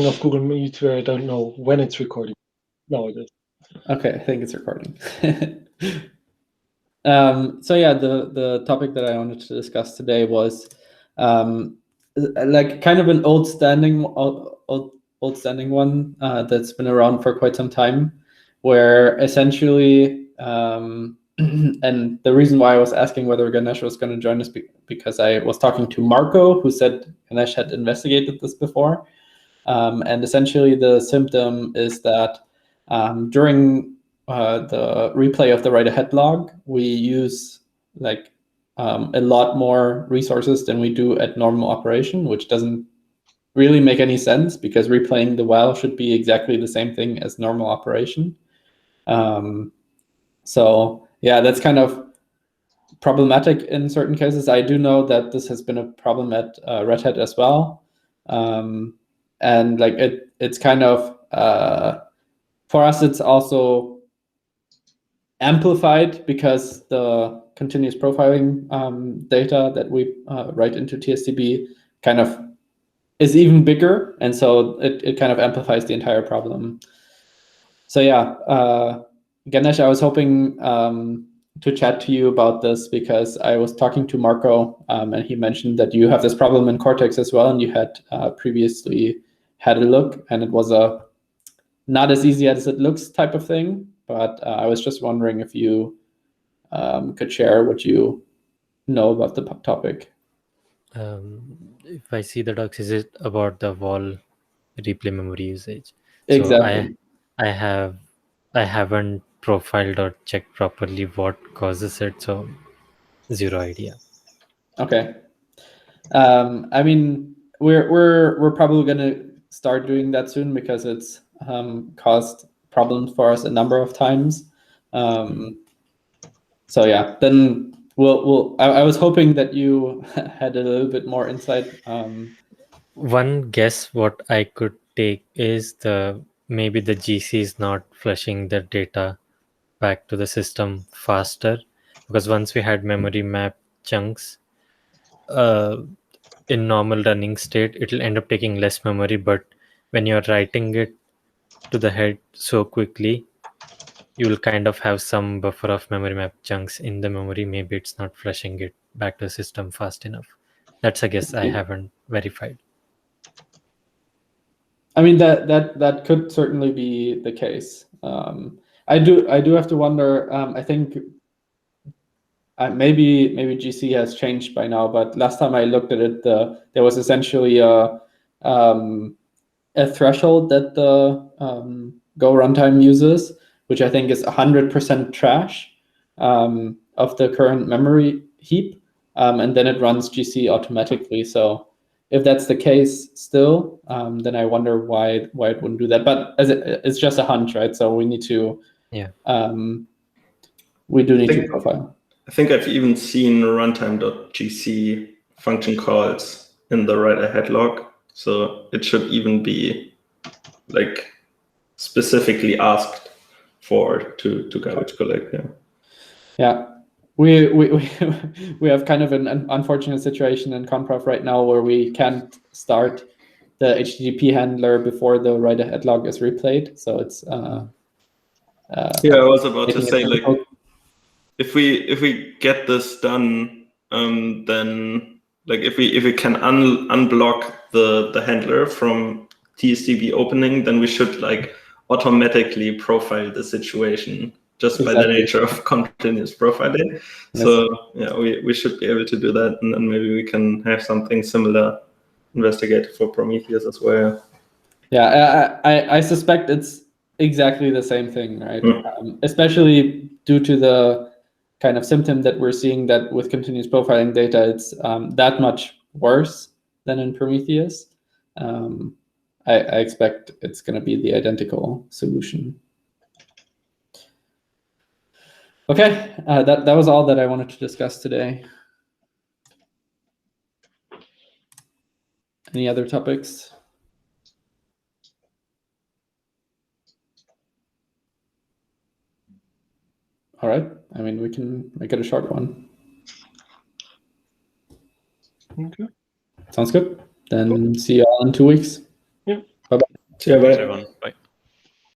of Google Meet where I don't know when it's recording. No, it is. Okay, I think it's recording. So yeah, the topic that I wanted to discuss today was like kind of an old standing one that's been around for quite some time, where essentially and the reason why I was asking whether Ganesh was going to join us because I was talking to Marco, who said Ganesh had investigated this before. And essentially the symptom is that during the replay of the write-ahead log, we use like a lot more resources than we do at normal operation, which doesn't really make any sense because replaying the while should be exactly the same thing as normal operation. So yeah, that's kind of problematic in certain cases. I do know that this has been a problem at Red Hat as well. And like it's kind of for us, it's also amplified because the continuous profiling data that we write into TSDB kind of is even bigger, and so it kind of amplifies the entire problem. So yeah, Ganesh, I was hoping to chat to you about this because I was talking to Marco and he mentioned that you have this problem in Cortex as well, and you had previously had a look, and it was a not as easy as it looks type of thing. But I was just wondering if you could share what you know about the topic. If I see the docs, is it about the wall replay memory usage? Exactly. So I haven't profiled or checked properly what causes it, so zero idea. Okay. I mean, we're probably gonna start doing that soon because it's caused problems for us a number of times. So yeah, then we'll. I was hoping that you had a little bit more insight. One guess what I could take is maybe the GC is not flushing the data back to the system faster, because once we had memory map chunks in normal running state, it'll end up taking less memory, but when you're writing it to the head so quickly, you will kind of have some buffer of memory map chunks in the memory. Maybe it's not flushing it back to the system fast enough. That's a guess. I haven't verified. I mean that could certainly be the case. I do have to wonder. I think maybe GC has changed by now, but last time I looked at it, there was essentially a threshold that the Go runtime uses, which I think is 100% trash of the current memory heap, and then it runs GC automatically. So if that's the case still, then I wonder why it wouldn't do that. But it's just a hunch, right? So we need to we do need to profile. I think I've even seen runtime.gc function calls in the write-ahead log, so it should even be like specifically asked for to garbage collect. Yeah. We have kind of an unfortunate situation in Conprof right now where we can't start the HTTP handler before the write-ahead log is replayed. So it's I was about to say, like, if we get this done, then like if we can unblock the handler from TSDB opening, then we should like automatically profile the situation just by the nature of continuous profiling. Yes. So yeah, we should be able to do that, and then maybe we can have something similar investigated for Prometheus as well. Yeah, I suspect it's exactly the same thing, right? Especially due to the kind of symptom that we're seeing that with continuous profiling data, it's that much worse than in Prometheus. I expect it's going to be the identical solution. Okay, that was all that I wanted to discuss today. Any other topics? All right. I mean, we can make it a short one. Okay. Sounds good. Then see you all in 2 weeks. Yeah. Bye-bye. Thanks so much, everyone.